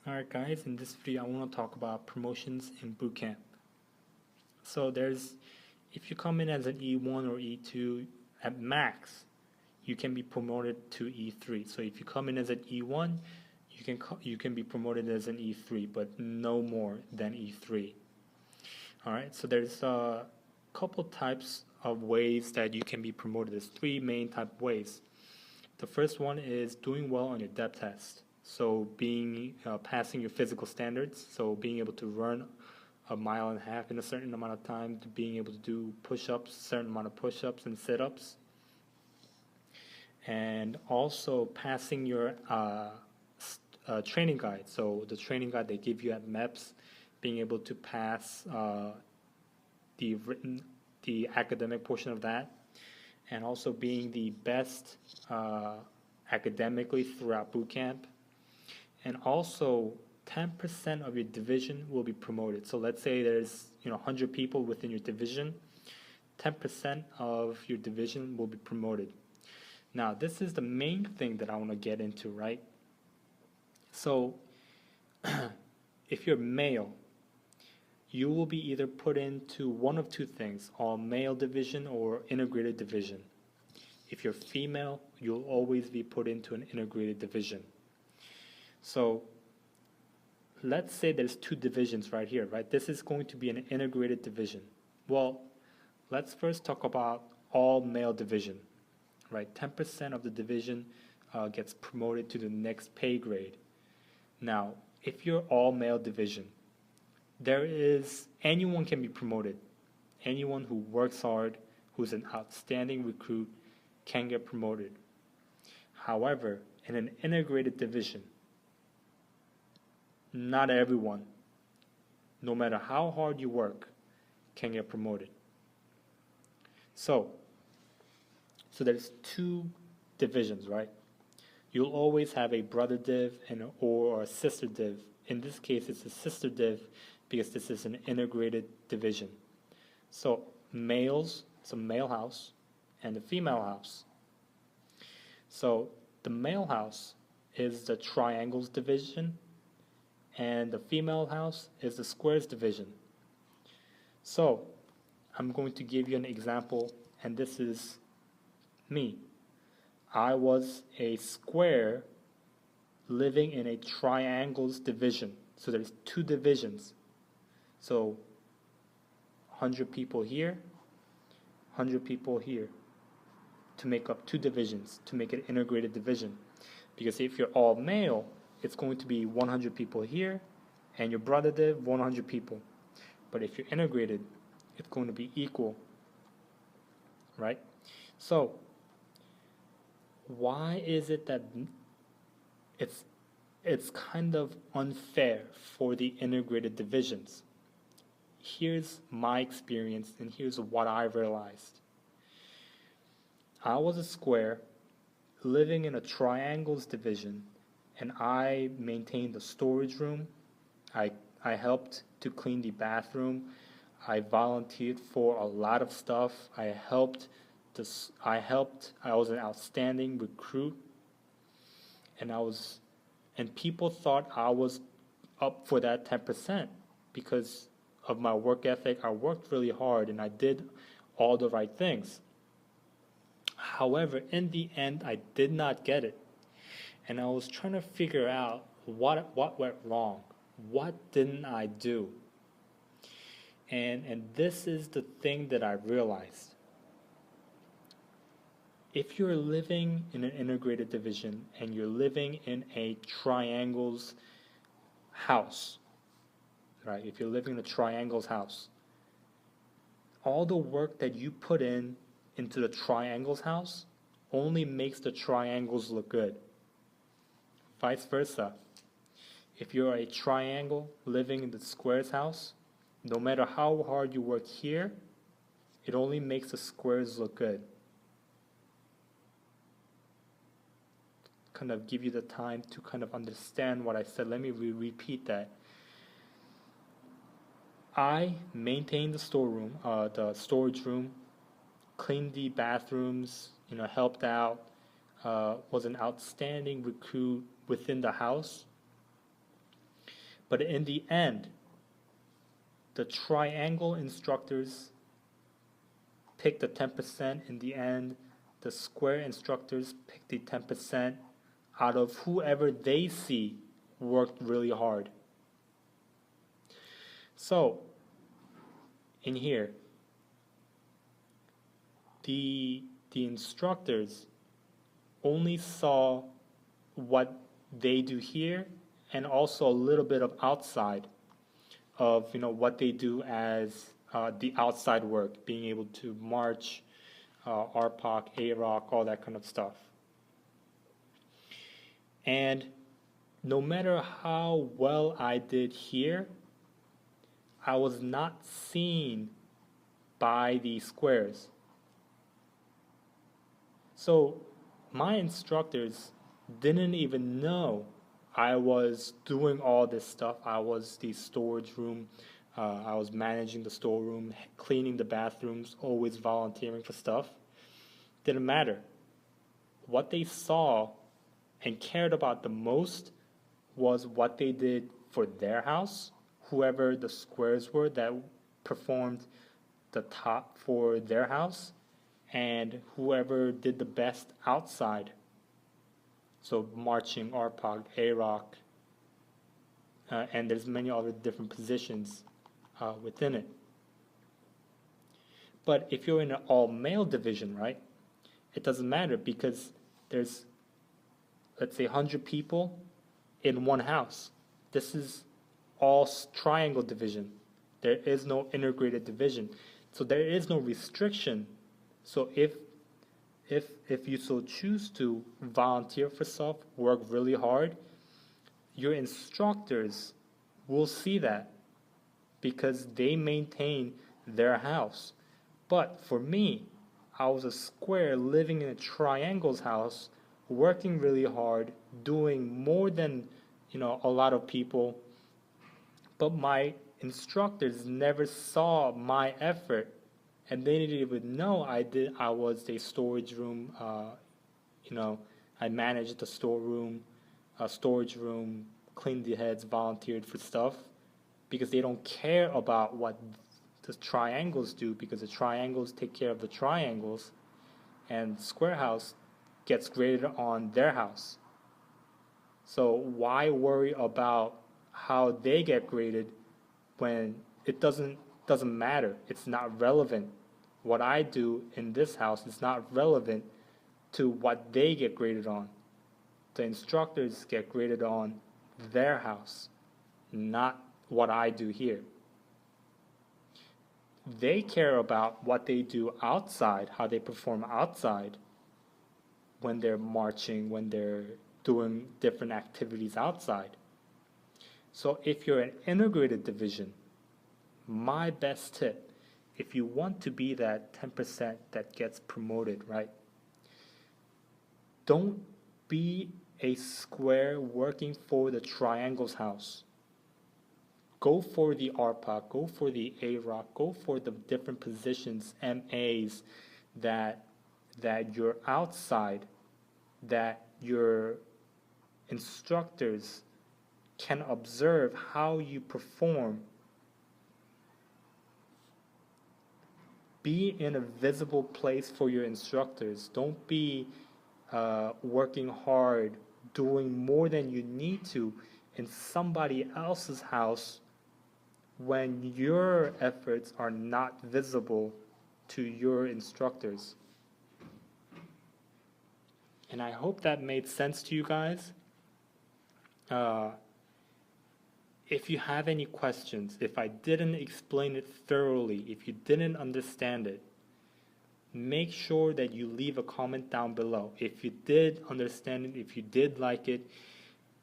Alright guys, in this video I want to talk about promotions in bootcamp. So if you come in as an E1 or E2, at max, you can be promoted to E3. So if you come in as an E1, you can be promoted as an E3, but no more than E3. Alright, so there's a couple types of ways that you can be promoted. There's three main type of ways. The first one is doing well on your depth test. So passing your physical standards, so being able to run a mile and a half in a certain amount of time, to being able to do push-ups, certain amount of push-ups and sit-ups, and also passing your training guide. So the training guide they give you at MEPS, being able to pass the academic portion of that, and also being the best academically throughout boot camp. And also 10% of your division will be promoted. So let's say there's 100 people within your division, 10% of your division will be promoted. Now this is the main thing that I want to get into, right? So if you're male, you will be either put into one of two things, all male division or integrated division. If you're female, you'll always be put into an integrated division. So let's say there's two divisions right here, right? This is going to be an integrated division. Well, let's first talk about all male division, right? 10% of the division gets promoted to the next pay grade. Now, if you're all male division, anyone can be promoted. Anyone who works hard, who's an outstanding recruit, can get promoted. However, in an integrated division, not everyone, no matter how hard you work, can get promoted. So there's two divisions, right? You'll always have a brother div or a sister div. In this case, it's a sister div because this is an integrated division. So males, it's a male house, and a female house. So the male house is the triangles division, and the female house is the squares division. So I'm going to give you an example, and this is me. I was a square living in a triangles division. So there's two divisions. So 100 people here, 100 people here, to make up two divisions, to make an integrated division. Because if you're all male, it's going to be 100 people here, and your brother div, 100 people. But if you're integrated, it's going to be equal, right? So why is it that it's kind of unfair for the integrated divisions? Here's my experience, and here's what I realized. I was a square living in a triangles division, and I maintained the storage room. I helped to clean the bathroom. I volunteered for a lot of stuff. I was an outstanding recruit, and people thought I was up for that 10% because of my work ethic. I worked really hard and I did all the right things. However, in the end, I did not get it. And I was trying to figure out what went wrong. What didn't I do? And this is the thing that I realized. If you're living in an integrated division and you're living in a triangles house, right? If you're living in a triangles house, all the work that you put into the triangles house only makes the triangles look good. Vice versa. If you're a triangle living in the squares house, no matter how hard you work here, it only makes the squares look good. Kind of give you the time to kind of understand what I said. Let me repeat that. I maintained the storeroom, the storage room, cleaned the bathrooms, helped out, was an outstanding recruit within the house. But in the end, the triangle instructors pick the 10%. In the end, the square instructors pick the 10% out of whoever they see worked really hard. So, in here, the instructors only saw what they do here and also a little bit of outside of what they do as the outside work, being able to march, RPOC, AROC, all that kind of stuff. And no matter how well I did here, I was not seen by the squares. So my instructors didn't even know I was doing all this stuff. I was the storage room. I was managing the storeroom, cleaning the bathrooms, always volunteering for stuff. Didn't matter. What they saw and cared about the most was what they did for their house, whoever the squares were that performed the top for their house, and whoever did the best outside. So marching, RPOC, AROC, and there's many other different positions within it. But if you're in an all-male division, right, it doesn't matter because there's, let's say, 100 people in one house. This is all triangle division. There is no integrated division. So there is no restriction. So if you so choose to volunteer for stuff, work really hard, your instructors will see that because they maintain their house. But for me, I was a square living in a triangle's house, working really hard, doing more than a lot of people. But my instructors never saw my effort, and they didn't even know I was a storage room. I managed the storeroom, storage room, cleaned the heads, volunteered for stuff, because they don't care about what the triangles do, because the triangles take care of the triangles, and Square House gets graded on their house. So why worry about how they get graded when it doesn't matter? It's not relevant. What I do in this house is not relevant to what they get graded on. The instructors get graded on their house, not what I do here. They care about what they do outside, how they perform outside when they're marching, when they're doing different activities outside. So if you're an integrated division, my best tip, if you want to be that 10% that gets promoted, right? Don't be a square working for the triangle's house. Go for the RPOC, go for the AROC, go for the different positions, MAs, that you're outside, that your instructors can observe how you perform. Be in a visible place for your instructors. Don't be working hard, doing more than you need to in somebody else's house when your efforts are not visible to your instructors. And I hope that made sense to you guys. If you have any questions, if I didn't explain it thoroughly, if you didn't understand it, make sure that you leave a comment down below. If you did understand it, if you did like it,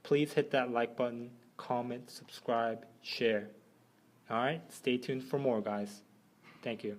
please hit that like button, comment, subscribe, share. All right, stay tuned for more, guys. Thank you.